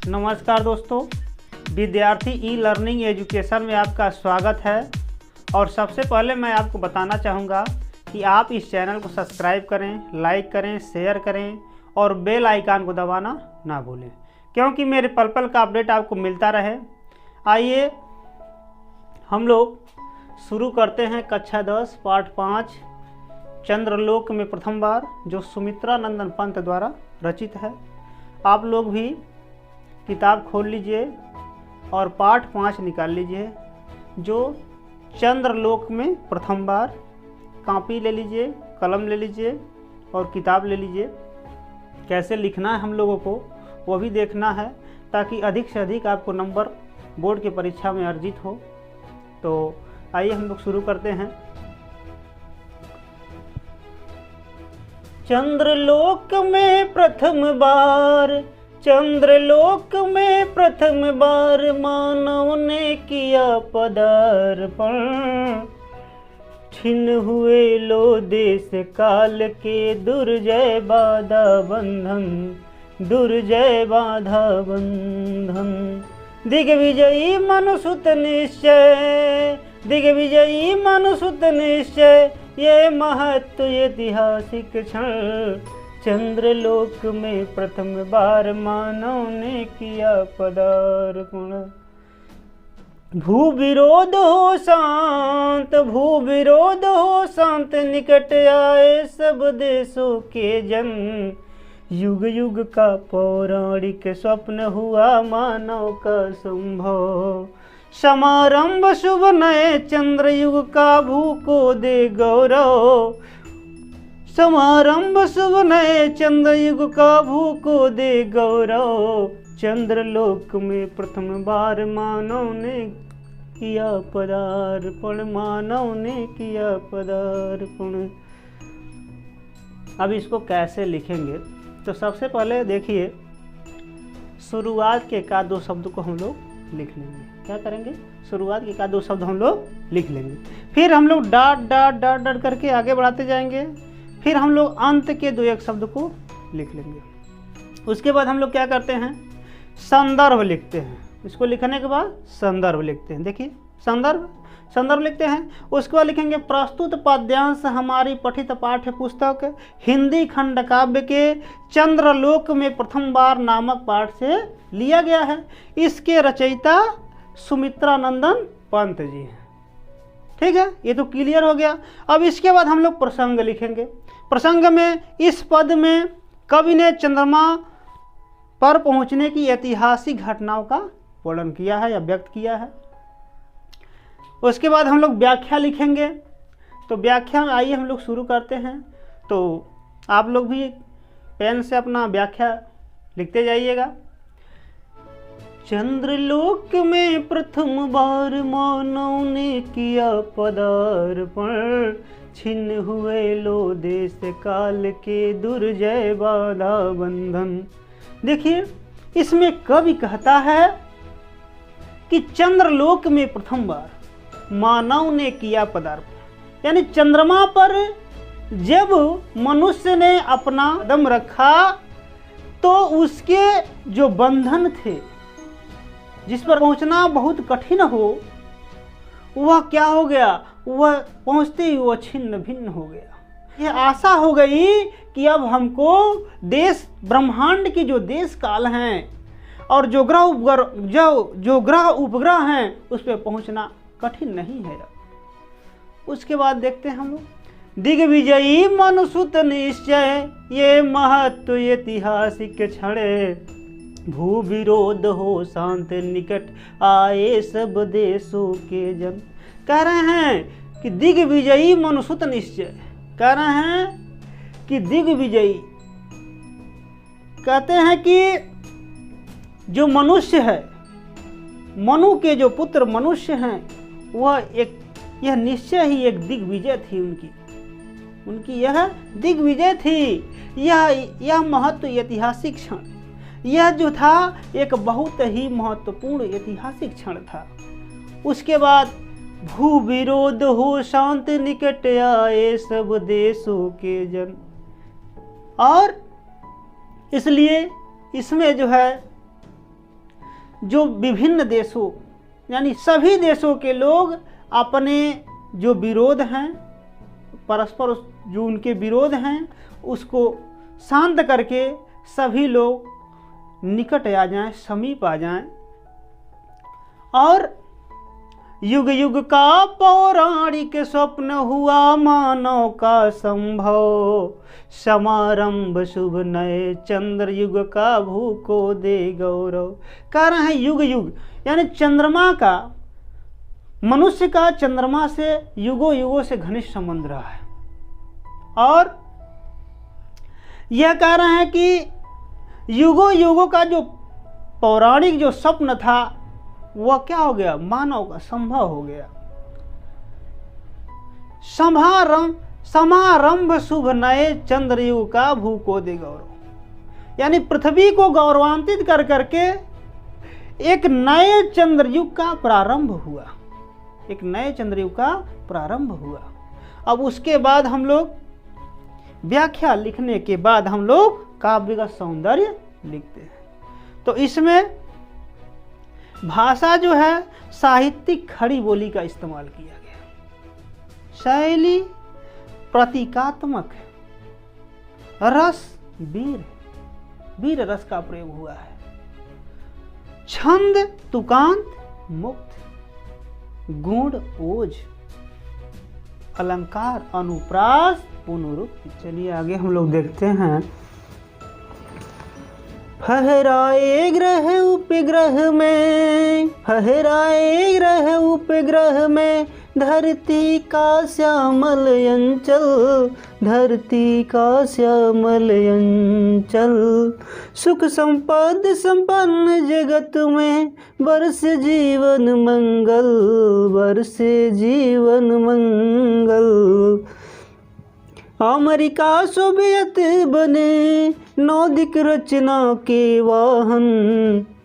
नमस्कार दोस्तों, विद्यार्थी ई लर्निंग एजुकेशन में आपका स्वागत है। और सबसे पहले मैं आपको बताना चाहूँगा कि आप इस चैनल को सब्सक्राइब करें, लाइक करें, शेयर करें और बेल आइकन को दबाना ना भूलें, क्योंकि मेरे पल पल का अपडेट आपको मिलता रहे। आइए हम लोग शुरू करते हैं कक्षा 10 पाठ 5 चंद्रलोक में प्रथम बार, जो सुमित्रा नंदन पंत द्वारा रचित है। आप लोग भी किताब खोल लीजिए और पाठ 5 निकाल लीजिए, जो चंद्रलोक में प्रथम बार। कॉपी ले लीजिए, कलम ले लीजिए और किताब ले लीजिए। कैसे लिखना है हम लोगों को वो भी देखना है, ताकि अधिक से अधिक आपको नंबर बोर्ड की परीक्षा में अर्जित हो। तो आइए हम लोग शुरू करते हैं। चंद्रलोक में प्रथम बार, चंद्रलोक में प्रथम बार मानव ने किया पदार्पण। छिन्न हुए लो देश काल के दुर्जय बाधा बंधन, दुर्जय बाधा बंधन। दिग्विजयी मनुसुत निश्चय, दिग्विजयी मनुसुत निश्चय, ये महत्व ऐतिहासिक क्षण। चंद्रलोक में प्रथम बार मानव ने किया पदार्पण। भू विरोध हो शांत, भू विरोध हो शांत, निकट आए सब देशों के जन। युग युग का पौराणिक स्वप्न हुआ मानव का संभव। समारंभ शुभ नए चंद्र युग का, भू को दे गौरव। समारंभ शुभ नए चंद्र युग का, भू को दे गौरव। चंद्रलोक में प्रथम बार मानव ने किया पदार्पण, मानव ने किया पदार्पण। अब इसको कैसे लिखेंगे, तो सबसे पहले देखिए, शुरुआत के एकाध दो शब्द को हम लोग लिख लेंगे। क्या करेंगे? शुरुआत के एकाध दो शब्द हम लोग लिख लेंगे। फिर हम लोग डॉट डॉट डॉट डॉट करके आगे बढ़ाते जाएंगे। फिर हम लोग अंत के दो एक शब्द को लिख लेंगे। उसके बाद हम लोग क्या करते हैं? संदर्भ लिखते हैं। इसको लिखने के बाद संदर्भ लिखते हैं। देखिए, संदर्भ संदर्भ लिखते हैं। उसके बाद लिखेंगे प्रस्तुत पद्यांश हमारी पठित पाठ्य पुस्तक हिंदी खंड काव्य के चंद्रलोक में प्रथम बार नामक पाठ से लिया गया है। इसके रचयिता सुमित्रा नंदन पंत जी हैं। ठीक है, ये तो क्लियर हो गया। अब इसके बाद हम लोग प्रसंग लिखेंगे। प्रसंग में इस पद में कवि ने चंद्रमा पर पहुंचने की ऐतिहासिक घटनाओं का वर्णन किया है या व्यक्त किया है। उसके बाद हम लोग व्याख्या लिखेंगे। तो व्याख्या में आइए हम लोग शुरू करते हैं। तो आप लोग भी पेन से अपना व्याख्या लिखते जाइएगा। चंद्रलोक में प्रथम बार मानव ने किया पदार्पण। छिन्न हुए लो देश काल के दुर्जय बाधा बंधन। देखिए, इसमें कवि कहता है कि चंद्रलोक में प्रथम बार मानव ने किया पदार्पण, यानी चंद्रमा पर जब मनुष्य ने अपना कदम रखा तो उसके जो बंधन थे, जिस पर पहुंचना बहुत कठिन हो, वह क्या हो गया? वह पहुंचते ही वह छिन्न भिन्न हो गया। यह आशा हो गई कि अब हमको देश ब्रह्मांड की जो देश काल हैं और जो ग्रह उपग्रह हैं उस पर पहुंचना कठिन नहीं है। उसके बाद देखते हैं हम लोग, दिग्विजयी मनुसुत निश्चय, ये महत्व ऐतिहासिक क्षण। भू विरोध हो शांत, निकट आए सब देशों के जन। कह रहे हैं कि दिग्विजयी मनुसुत निश्चय, कह रहे हैं कि दिग्विजयी, कहते हैं कि जो मनुष्य है, मनु के जो पुत्र मनुष्य हैं, वह यह निश्चय ही एक दिग्विजय थी उनकी यह दिग्विजय थी। यह महत्व ऐतिहासिक क्षण, यह जो था एक बहुत ही महत्वपूर्ण ऐतिहासिक क्षण था। उसके बाद भू विरोध हो शांत, निकट आए सब देशों के जन। और इसलिए इसमें जो है जो विभिन्न देशों यानी सभी देशों के लोग अपने जो विरोध हैं, परस्पर जो उनके विरोध हैं, उसको शांत करके सभी लोग निकट आ जाएं, समीप आ जाएं और युग युग का पौराणिक स्वप्न हुआ मानव का संभव, समारंभ शुभ नए चंद्र युग का भू को दे गौरव। कह रहे हैं युग युग यानी चंद्रमा का, मनुष्य का चंद्रमा से युगों युगों से घनिष्ठ संबंध रहा है और यह कह रहे हैं कि युगों युगों का जो पौराणिक जो स्वप्न था वह क्या हो गया, मानव का संभव हो गया। समारंभ शुभ नए चंद्रयुग का भू को दे गौरव, यानी पृथ्वी को गौरवान्वित कर करके एक नए चंद्रयुग का प्रारंभ हुआ, एक नए चंद्रयुग का प्रारंभ हुआ। अब उसके बाद हम लोग व्याख्या लिखने के बाद हम लोग काव्य का सौंदर्य लिखते हैं। तो इसमें भाषा जो है साहित्यिक खड़ी बोली का इस्तेमाल किया गया, शैली प्रतीकात्मक है, रस वीर रस का प्रयोग हुआ है, छंद तुकांत मुक्त, गुण ओज, अलंकार अनुप्रास पुनरुक्ति। चलिए आगे हम लोग देखते हैं। फहराए ग्रह उपग्रह में, फहराए ग्रह उपग्रह में, धरती का श्यामल अंचल, धरती का श्यामल अंचल, सुख संपद संपन्न जगत में, बरस जीवन मंगल, बरसे जीवन मंगल। अमेरिका सोवियत बने नौदिक रचना के वाहन,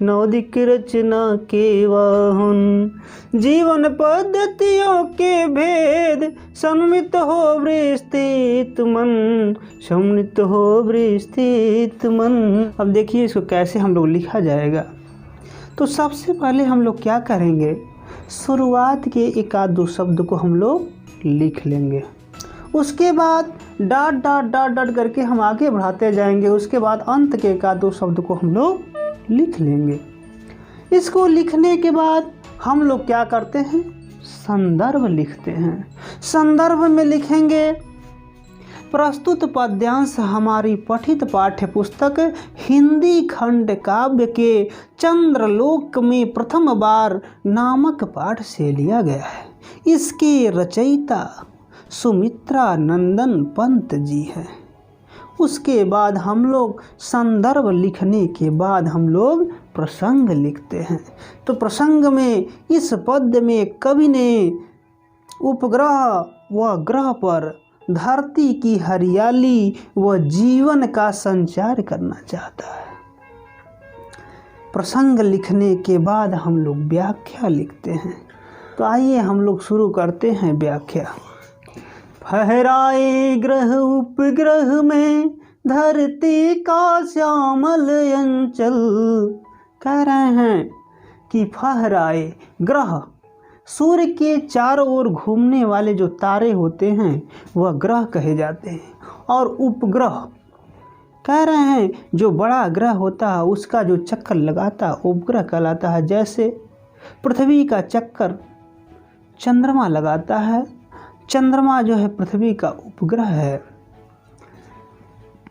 नौदिक रचना के वाहन, जीवन पद्धतियों के भेद, सम्मिलित हो विस्तृत मन, सम्मिलित हो विस्तृत मन। अब देखिए इसको कैसे हम लोग लिखा जाएगा। तो सबसे पहले हम लोग क्या करेंगे, शुरुआत के एक आध दो शब्द को हम लोग लिख लेंगे, उसके बाद डॉट डॉट डॉट डॉट करके हम आगे बढ़ाते जाएंगे, उसके बाद अंत के एक आध दो शब्द को हम लोग लिख लेंगे। इसको लिखने के बाद हम लोग क्या करते हैं, संदर्भ लिखते हैं। संदर्भ में लिखेंगे प्रस्तुत पद्यांश हमारी पठित पाठ्य पुस्तक हिंदी खंड काव्य के चंद्रलोक में प्रथम बार नामक पाठ से लिया गया है। इसके रचयिता सुमित्रा नंदन पंत जी है। उसके बाद हम लोग संदर्भ लिखने के बाद हम लोग प्रसंग लिखते हैं। तो प्रसंग में इस पद्य में कवि ने उपग्रह व ग्रह पर धरती की हरियाली व जीवन का संचार करना चाहता है। प्रसंग लिखने के बाद हम लोग व्याख्या लिखते हैं। तो आइए हम लोग शुरू करते हैं व्याख्या। फहराए ग्रह उपग्रह में, धरती का श्यामल अंचल। कह रहे हैं कि फहराए ग्रह, सूर्य के चारों ओर घूमने वाले जो तारे होते हैं वह ग्रह कहे जाते हैं। और उपग्रह कह रहे हैं जो बड़ा ग्रह होता है उसका जो चक्कर लगाता है उपग्रह कहलाता है। जैसे पृथ्वी का चक्कर चंद्रमा लगाता है, चंद्रमा जो है पृथ्वी का उपग्रह है।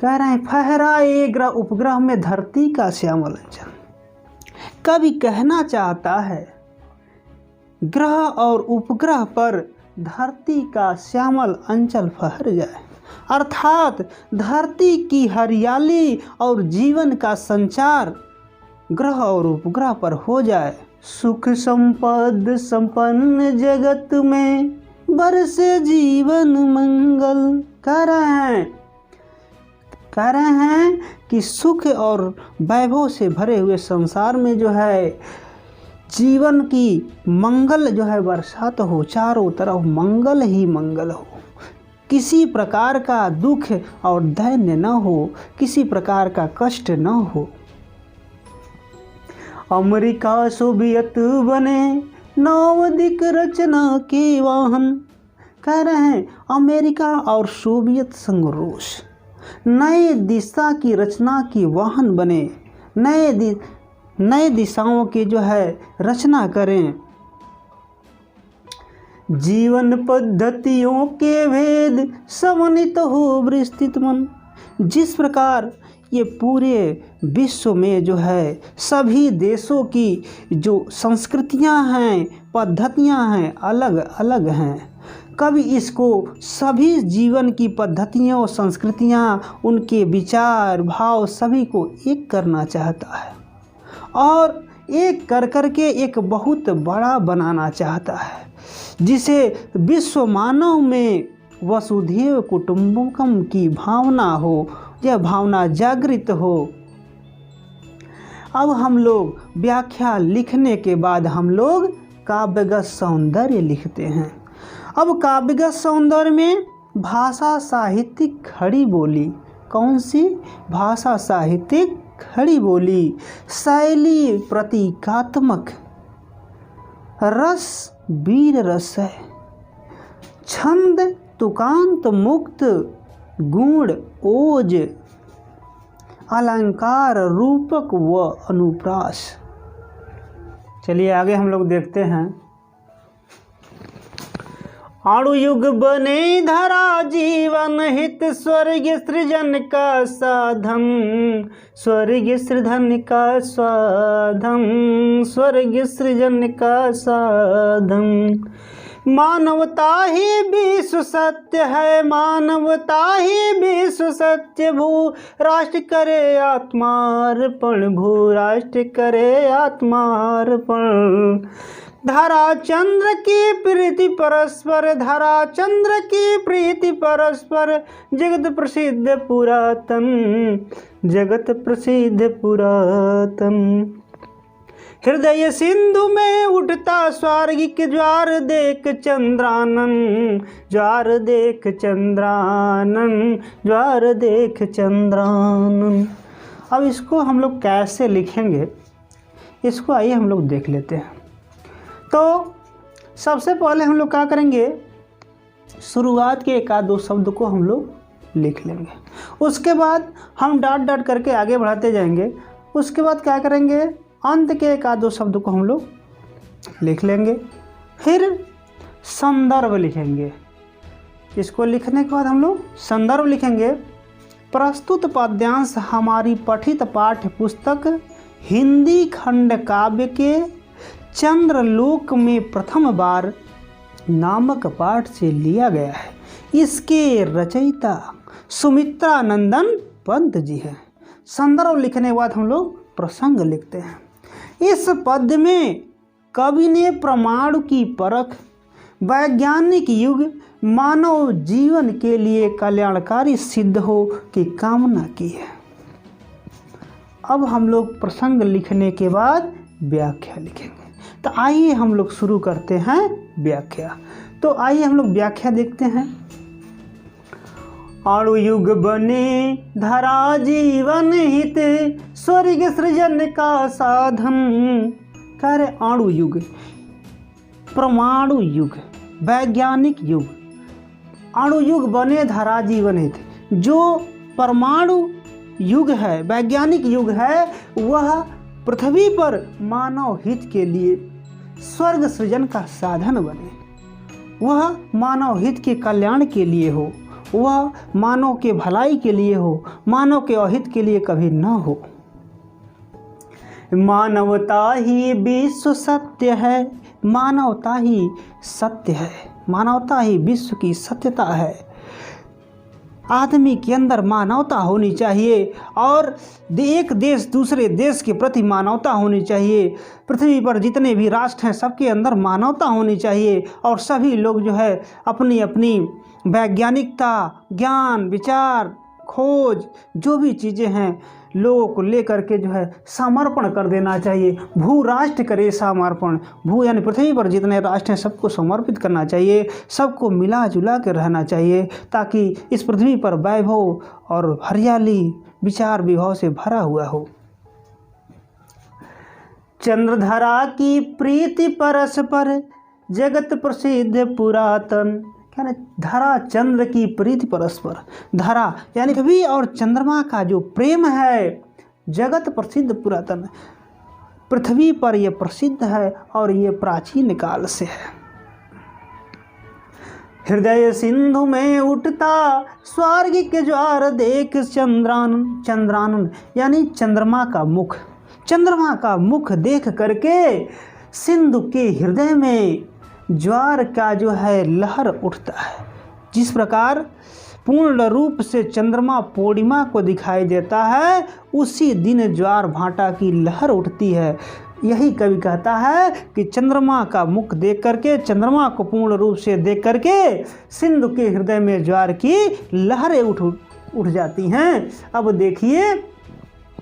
कह रहे हैं फहराए ग्रह उपग्रह में धरती का श्यामल अंचल। कवि कहना चाहता है ग्रह और उपग्रह पर धरती का श्यामल अंचल फहर जाए, अर्थात धरती की हरियाली और जीवन का संचार ग्रह और उपग्रह पर हो जाए। सुख संपद संपन्न जगत में बरसे जीवन मंगल। कह रहे हैं कि सुख और वैभव से भरे हुए संसार में जो है जीवन की मंगल जो है बरसात हो, चारों तरफ मंगल ही मंगल हो, किसी प्रकार का दुख और दैन्य न हो, किसी प्रकार का कष्ट न हो। अमेरिका सोवियत बने नवदिक रचना के वाहन। कह रहे हैं अमेरिका और सोवियत संघ रूस नए दिशा की रचना की वाहन बने, नए दिशाओं की जो है रचना करें। जीवन पद्धतियों के भेद समन्वित हो विस्तृत मन। जिस प्रकार ये पूरे विश्व में जो है सभी देशों की जो संस्कृतियां हैं, पद्धतियां हैं, अलग अलग हैं। कभी इसको सभी जीवन की पद्धतियों, संस्कृतियां, उनके विचार भाव सभी को एक करना चाहता है और एक कर के एक बहुत बड़ा बनाना चाहता है, जिसे विश्व मानव में वसुधैव कुटुंबकम की भावना हो, यह भावना जागृत हो। अब हम लोग व्याख्या लिखने के बाद हम लोग काव्यगत सौंदर्य लिखते हैं। अब काव्यगत सौंदर्य में भाषा साहित्यिक खड़ी बोली, कौन सी भाषा साहित्यिक खड़ी बोली, शैली प्रतीकात्मक, रस वीर रस है, छंद तुकांत मुक्त, गुण ओज, अलंकार रूपक व अनुप्रास। चलिए आगे हम लोग देखते हैं। अणुयुग बने धरा जीवन हित, स्वर्ग सृजन का साधन, स्वर्ग सृजन का साधन, स्वर्ग सृजन का साधन। मानवता ही विश्व सत्य है, मानवता ही विश्व सत्य। भू राष्ट्र करे आत्मार्पण, भू राष्ट्र करे आत्मार्पण। धरा चंद्र की प्रीति परस्पर, धरा चंद्र की प्रीति परस्पर। जगत प्रसिद्ध पुरातन, जगत प्रसिद्ध पुरातन। हृदय सिंधु में उठता स्वर्गिक ज्वार, देख चंद्रानन, ज्वार देख चंद्रानन, ज्वार देख चंद्रानन। अब इसको हम लोग कैसे लिखेंगे, इसको आइए हम लोग देख लेते हैं। तो सबसे पहले हम लोग क्या करेंगे, शुरुआत के एक आध दो शब्द को हम लोग लिख लेंगे। उसके बाद हम डॉट डॉट करके आगे बढ़ाते जाएंगे। उसके बाद क्या करेंगे, अंत के एक आध दो शब्द को हम लोग लिख लेंगे। फिर संदर्भ लिखेंगे। इसको लिखने के बाद हम लोग संदर्भ लिखेंगे। प्रस्तुत पद्यांश हमारी पठित पाठ्य पुस्तक हिंदी खंड काव्य के चंद्रलोक में प्रथम बार नामक पाठ से लिया गया है। इसके रचयिता सुमित्रा नंदन पंत जी हैं। संदर्भ लिखने के बाद हम लोग प्रसंग लिखते हैं। इस पद्य में कवि ने परमाणु की परख, वैज्ञानिक युग, मानव जीवन के लिए कल्याणकारी सिद्ध हो की कामना की है। अब हम लोग प्रसंग लिखने के बाद व्याख्या लिखेंगे। तो आइए हम लोग शुरू करते हैं व्याख्या। तो आइए हम लोग व्याख्या देखते हैं। अणुयुग बने धरा जीवन हित, स्वर्ग सृजन का साधन। कह रहे अणुयुग, परमाणु युग, वैज्ञानिक युग। अणुयुग बने धरा जीवन हित, जो परमाणु युग है, वैज्ञानिक युग है, वह पृथ्वी पर मानव हित के लिए स्वर्ग सृजन का साधन बने। वह मानव हित के कल्याण के लिए हो, वह मानव के भलाई के लिए हो, मानव के अहित के लिए कभी न हो। मानवता ही विश्व सत्य है, मानवता ही सत्य है, मानवता ही विश्व की सत्यता है। आदमी के अंदर मानवता होनी चाहिए और एक देश दूसरे देश के प्रति मानवता होनी चाहिए। पृथ्वी पर जितने भी राष्ट्र हैं सबके अंदर मानवता होनी चाहिए और सभी लोग जो है अपनी अपनी वैज्ञानिकता, ज्ञान, विचार, खोज, जो भी चीज़ें हैं लोगों को लेकर के जो है समर्पण कर देना चाहिए। भू राष्ट्र करे समर्पण, भू यानी पृथ्वी पर जितने राष्ट्र हैं सबको समर्पित करना चाहिए, सबको मिला जुला कर रहना चाहिए, ताकि इस पृथ्वी पर वैभव और हरियाली विचार विभाव से भरा हुआ हो। चंद्रधरा की प्रीति परस्पर जगत प्रसिद्ध पुरातन। क्या ना, धरा चंद्र की प्रीति परस्पर, धरा यानी पृथ्वी और चंद्रमा का जो प्रेम है जगत प्रसिद्ध पुरातन, पृथ्वी पर यह प्रसिद्ध है और ये प्राचीन काल से है। हृदय सिंधु में उठता स्वर्गिक ज्वार देख चंद्रानन, चंद्रानन यानी चंद्रमा का मुख, चंद्रमा का मुख देख करके सिंधु के हृदय में ज्वार का जो है लहर उठता है। जिस प्रकार पूर्ण रूप से चंद्रमा पूर्णिमा को दिखाई देता है, उसी दिन ज्वार भाटा की लहर उठती है। यही कवि कहता है कि चंद्रमा का मुख देख करके, चंद्रमा को पूर्ण रूप से देख करके सिंधु के हृदय में ज्वार की लहरें उठ जाती हैं। अब देखिए,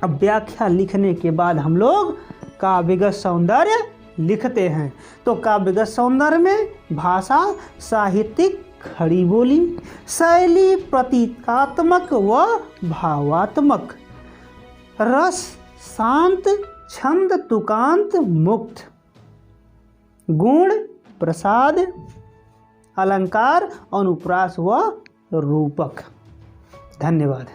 अब व्याख्या लिखने के बाद हम लोग काव्यगत सौंदर्य लिखते हैं। तो काव्यगत सौंदर्य में भाषा साहित्यिक खड़ी बोली, शैली प्रतीकात्मक व भावात्मक, रस शांत, छंद तुकांत मुक्त, गुण प्रसाद, अलंकार अनुप्रास व रूपक। धन्यवाद।